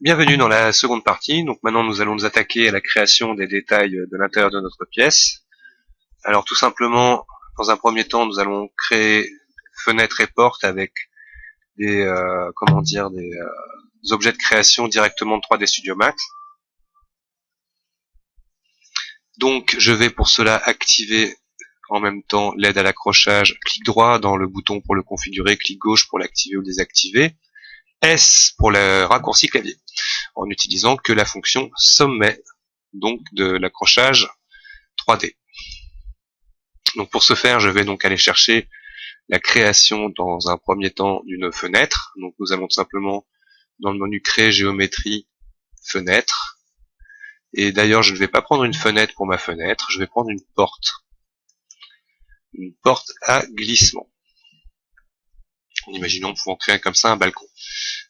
Bienvenue dans la seconde partie. Donc maintenant nous allons nous attaquer à la création des détails de l'intérieur de notre pièce. Alors tout simplement, dans un premier temps, nous allons créer fenêtres et portes avec des des objets de création directement de 3D Studio Max. Donc je vais pour cela activer en même temps l'aide à l'accrochage. Clic droit dans le bouton pour le configurer, clic gauche pour l'activer ou désactiver, S pour le raccourci clavier, en n'utilisant que la fonction sommet, donc de l'accrochage 3D. Donc pour ce faire, je vais donc aller chercher la création dans un premier temps d'une fenêtre. Donc nous allons tout simplement dans le menu créer géométrie, fenêtre. Et d'ailleurs, je ne vais pas prendre une fenêtre pour ma fenêtre, je vais prendre une porte. Une porte à glissement. En imaginant pouvant créer comme ça un balcon.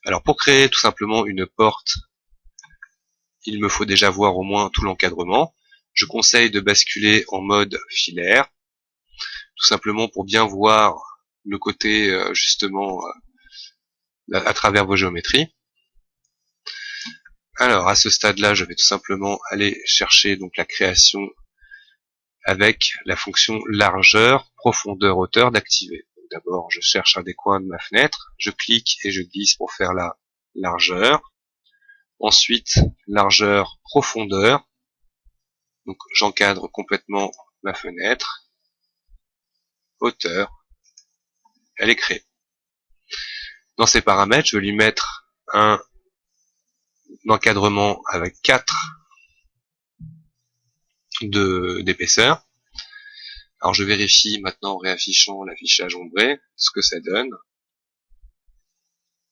Alors pour créer tout simplement une porte, il me faut déjà voir au moins tout l'encadrement. Je conseille de basculer en mode filaire, tout simplement pour bien voir le côté justement à travers vos géométries. Alors à ce stade-là, je vais tout simplement aller chercher donc la création avec la fonction largeur, profondeur, hauteur d'activer. D'abord, je cherche un des coins de ma fenêtre, je clique et je glisse pour faire la largeur. Ensuite, largeur, profondeur. Donc j'encadre complètement ma fenêtre. Hauteur, elle est créée. Dans ces paramètres, je vais lui mettre un encadrement avec 4 d'épaisseur. Alors je vérifie maintenant en réaffichant l'affichage ombré ce que ça donne.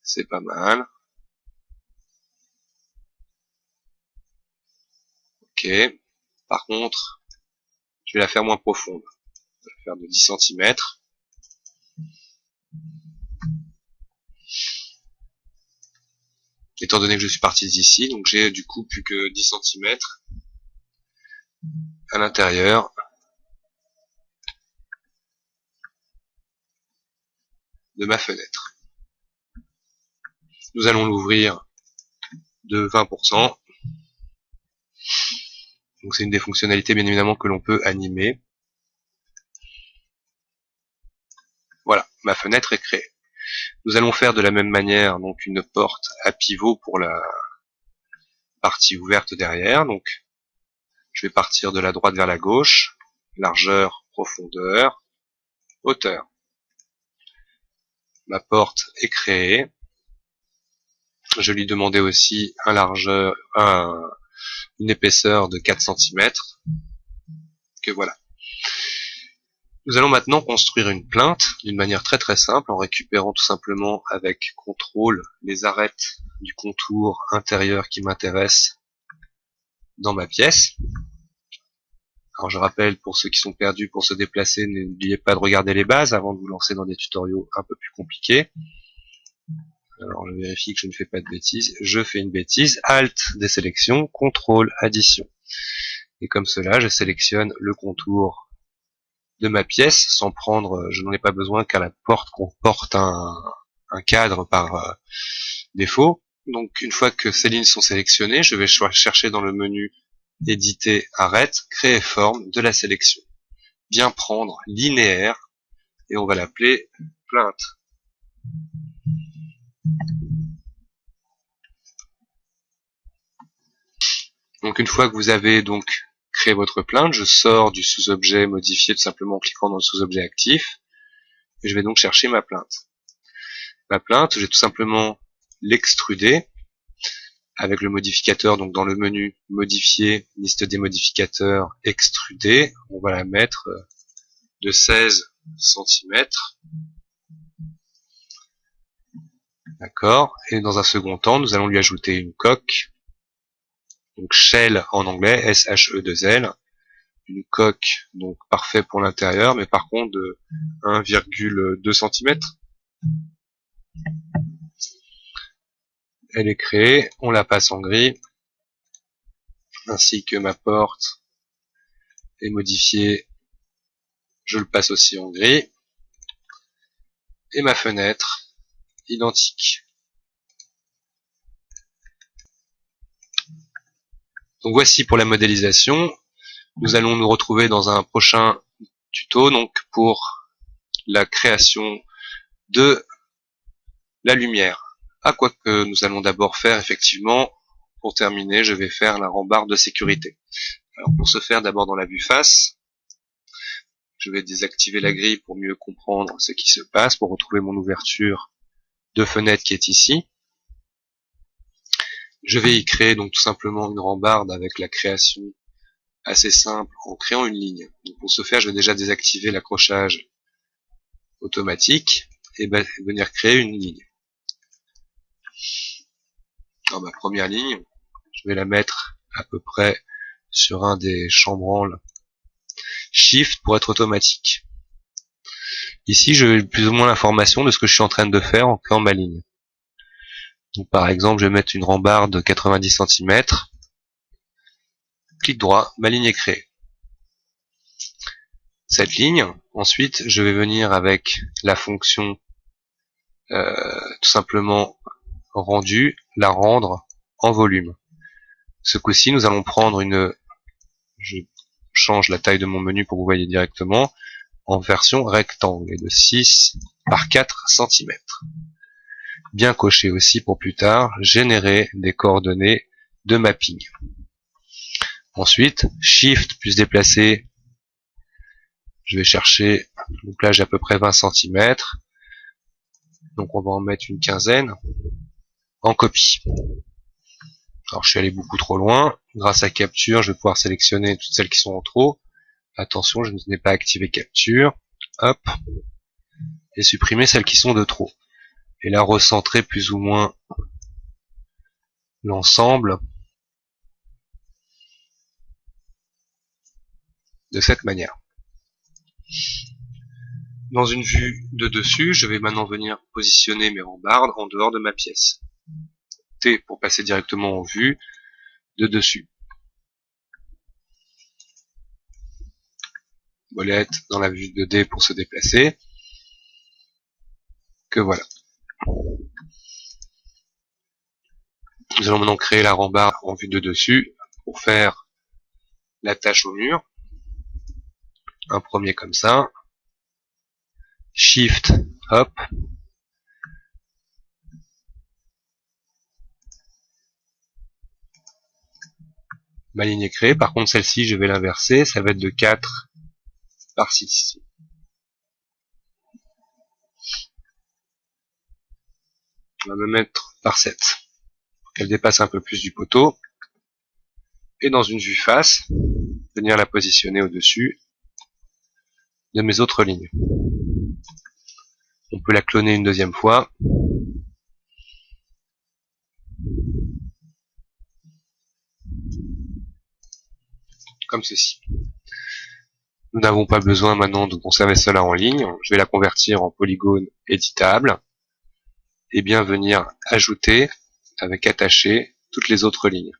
C'est pas mal. Ok. Par contre, je vais la faire moins profonde. Je vais la faire de 10 cm. Étant donné que je suis parti d'ici, donc j'ai du coup plus que 10 cm à l'intérieur de ma fenêtre. Nous allons l'ouvrir de 20%. Donc c'est une des fonctionnalités bien évidemment que l'on peut animer. Voilà, ma fenêtre est créée. Nous allons faire de la même manière donc une porte à pivot pour la partie ouverte derrière. Donc je vais partir de la droite vers la gauche, largeur, profondeur, hauteur. Ma porte est créée. Je lui demandais aussi une épaisseur de 4 cm. Que voilà. Nous allons maintenant construire une plainte d'une manière très très simple en récupérant tout simplement avec CTRL les arêtes du contour intérieur qui m'intéresse dans ma pièce. Alors je rappelle pour ceux qui sont perdus, pour se déplacer, n'oubliez pas de regarder les bases avant de vous lancer dans des tutoriaux un peu plus compliqués. Alors je vérifie que je ne fais pas de bêtises. Je fais une bêtise. Alt désélection, CTRL addition. Et comme cela, je sélectionne le contour de ma pièce sans prendre, je n'en ai pas besoin car la porte comporte un cadre par défaut. Donc une fois que ces lignes sont sélectionnées, je vais chercher dans le menu éditer, arrête, créer forme de la sélection. Bien prendre linéaire et on va l'appeler plainte. Donc une fois que vous avez donc créé votre plainte, je sors du sous-objet modifié tout simplement en cliquant dans le sous-objet actif et je vais donc chercher ma plainte. Ma plainte, je vais tout simplement l'extruder avec le modificateur, donc dans le menu modifier, liste des modificateurs, extruder, on va la mettre de 16 cm. D'accord. Et dans un second temps, nous allons lui ajouter une coque. Donc shell en anglais, S-H-E-2-L. Une coque, donc parfait pour l'intérieur, mais par contre de 1,2 cm. Elle est créée, on la passe en gris, ainsi que ma porte est modifiée, je le passe aussi en gris, et ma fenêtre, identique. Donc voici pour la modélisation. Nous allons nous retrouver dans un prochain tuto donc pour la création de la lumière. À quoi que nous allons d'abord faire effectivement, pour terminer, je vais faire la rambarde de sécurité. Alors pour ce faire, d'abord dans la vue face, je vais désactiver la grille pour mieux comprendre ce qui se passe, pour retrouver mon ouverture de fenêtre qui est ici. Je vais y créer donc tout simplement une rambarde avec la création assez simple en créant une ligne. Donc pour ce faire, je vais déjà désactiver l'accrochage automatique et venir créer une ligne. Dans ma première ligne, je vais la mettre à peu près sur un des chambranles Shift pour être automatique. Ici, je vais plus ou moins l'information de ce que je suis en train de faire en créant ma ligne. Donc, par exemple, je vais mettre une rambarde de 90 cm. Clic droit, ma ligne est créée. Cette ligne, ensuite, je vais venir avec la fonction tout simplement rendu, la rendre en volume. Ce coup-ci, nous allons prendre je change la taille de mon menu pour que vous voyez directement, en version rectangle et de 6 par 4 cm. Bien coché aussi pour plus tard, générer des coordonnées de mapping. Ensuite, Shift plus déplacer, je vais chercher, donc là j'ai à peu près 20 cm, donc on va en mettre une quinzaine, en copie. Alors je suis allé beaucoup trop loin, grâce à Capture, je vais pouvoir sélectionner toutes celles qui sont en trop. Attention, je n'ai pas activé Capture, hop, et supprimer celles qui sont de trop. Et là recentrer plus ou moins l'ensemble de cette manière. Dans une vue de dessus, je vais maintenant venir positionner mes rambardes en dehors de ma pièce. T pour passer directement en vue de dessus. Molette dans la vue de D pour se déplacer. Que voilà. Nous allons maintenant créer la rambarde en vue de dessus pour faire l'attache au mur. Un premier comme ça. Shift, hop. Ma ligne est créée. Par contre, celle-ci, je vais l'inverser. Ça va être de 4 par 6. On va me mettre par 7. Pour qu'elle dépasse un peu plus du poteau. Et dans une vue face, venir la positionner au-dessus de mes autres lignes. On peut la cloner une deuxième fois. Comme ceci. Nous n'avons pas besoin maintenant de conserver cela en ligne. Je vais la convertir en polygone éditable. Et bien venir ajouter avec attaché toutes les autres lignes.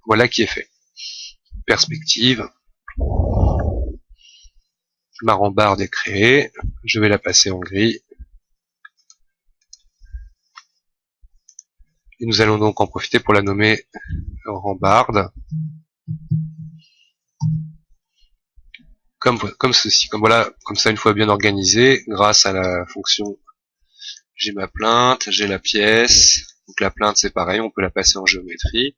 Voilà qui est fait. Perspective. Ma rambarde est créée. Je vais la passer en gris. Et nous allons donc en profiter pour la nommer rambarde. Comme ceci. Comme ça, une fois bien organisé, grâce à la fonction, j'ai ma plainte, j'ai la pièce. Donc la plainte, c'est pareil, on peut la passer en géométrie.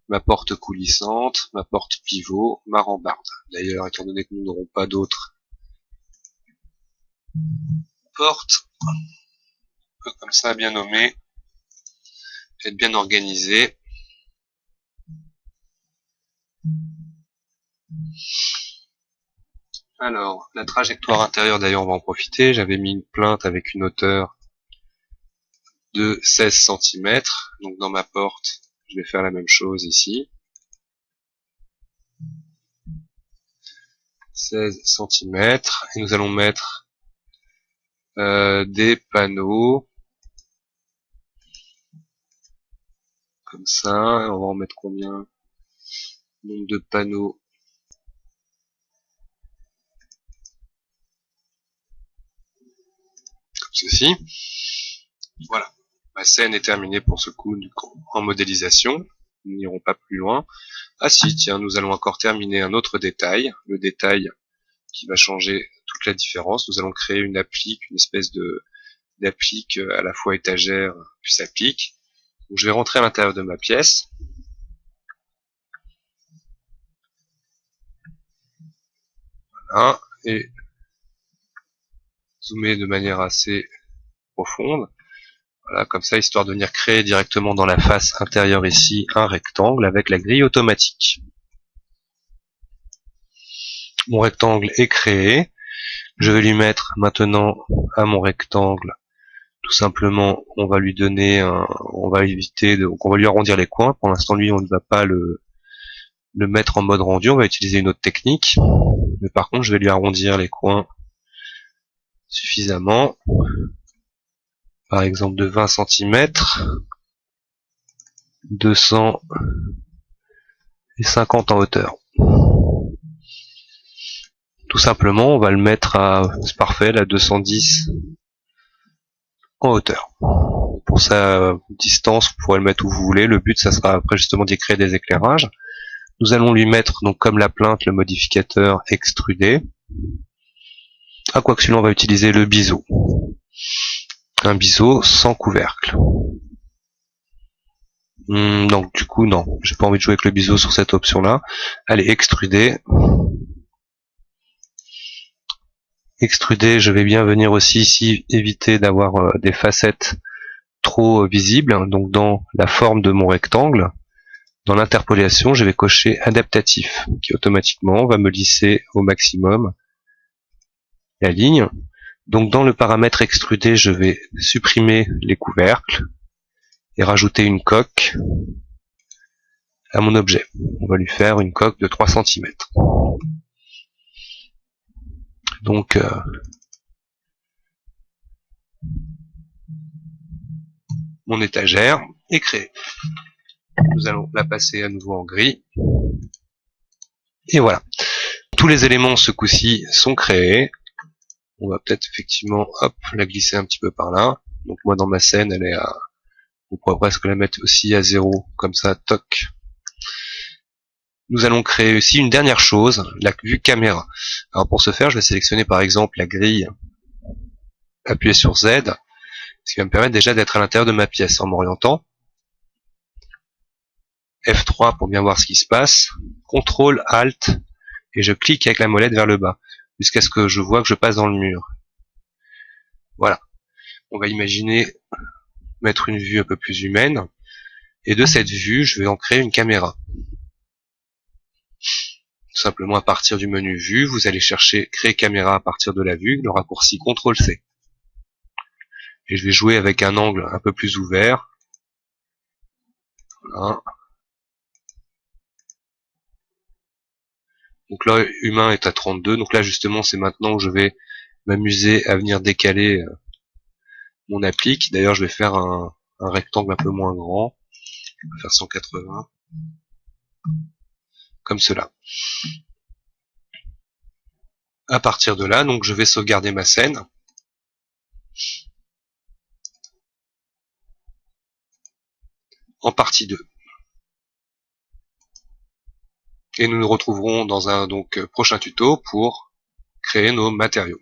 Ma porte coulissante, ma porte pivot, ma rambarde. D'ailleurs, étant donné que nous n'aurons pas d'autres portes, comme ça, bien nommées, être bien organisé. Alors, la trajectoire intérieure, d'ailleurs, on va en profiter. J'avais mis une plainte avec une hauteur de 16 cm. Donc, dans ma porte, je vais faire la même chose ici. 16 cm. Et nous allons mettre des panneaux. Comme ça. On va en mettre combien? Nombre de panneaux ceci. Voilà, ma scène est terminée pour ce coup en modélisation. Nous n'irons pas plus loin. Ah si, tiens, nous allons encore terminer un autre détail, le détail qui va changer toute la différence. Nous allons créer une applique, une espèce d'applique à la fois étagère puis applique. Donc je vais rentrer à l'intérieur de ma pièce. Voilà, et zoomer de manière assez profonde. Voilà, comme ça, histoire de venir créer directement dans la face intérieure ici un rectangle avec la grille automatique. Mon rectangle est créé. Je vais lui mettre maintenant à mon rectangle, tout simplement, on va lui donner on va éviter donc on va lui arrondir les coins. Pour l'instant, lui, on ne va pas le mettre en mode rendu, on va utiliser une autre technique. Mais par contre, je vais lui arrondir les coins suffisamment. Par exemple de 20 cm, 250 en hauteur. Tout simplement, on va le mettre à, c'est parfait, là, 210 en hauteur. Pour sa distance, vous pourrez le mettre où vous voulez. Le but, ça sera après justement d'y créer des éclairages. Nous allons lui mettre, donc comme la plainte, le modificateur extrudé. Ah, quoique celui-là, on va utiliser le biseau. Un biseau sans couvercle. Donc du coup, non, j'ai pas envie de jouer avec le biseau sur cette option-là. Allez, extruder. Extruder, je vais bien venir aussi ici éviter d'avoir des facettes trop visibles. Donc dans la forme de mon rectangle, dans l'interpolation, je vais cocher adaptatif, qui automatiquement va me lisser au maximum la ligne. Donc dans le paramètre extruder, je vais supprimer les couvercles et rajouter une coque à mon objet. On va lui faire une coque de 3 cm. Donc mon étagère est créée. Nous allons la passer à nouveau en gris. Et voilà. Tous les éléments ce coup-ci sont créés. On va peut-être effectivement, hop, la glisser un petit peu par là. Donc moi dans ma scène, elle est à, on pourrait presque la mettre aussi à 0, comme ça, toc. Nous allons créer aussi une dernière chose, la vue caméra. Alors pour ce faire, je vais sélectionner par exemple la grille, appuyer sur Z, ce qui va me permettre déjà d'être à l'intérieur de ma pièce en m'orientant. F3 pour bien voir ce qui se passe. CTRL, ALT, et je clique avec la molette vers le bas, jusqu'à ce que je vois que je passe dans le mur. Voilà. On va imaginer mettre une vue un peu plus humaine, et de cette vue, je vais en créer une caméra. Tout simplement à partir du menu vue, vous allez chercher créer caméra à partir de la vue, le raccourci CTRL-C. Et je vais jouer avec un angle un peu plus ouvert. Voilà. Donc là, humain est à 32. Donc là, justement, c'est maintenant que je vais m'amuser à venir décaler mon applique. D'ailleurs, je vais faire un rectangle un peu moins grand. On va faire 180. Comme cela. À partir de là, donc je vais sauvegarder ma scène. En partie 2. Et nous nous retrouverons dans un prochain tuto pour créer nos matériaux.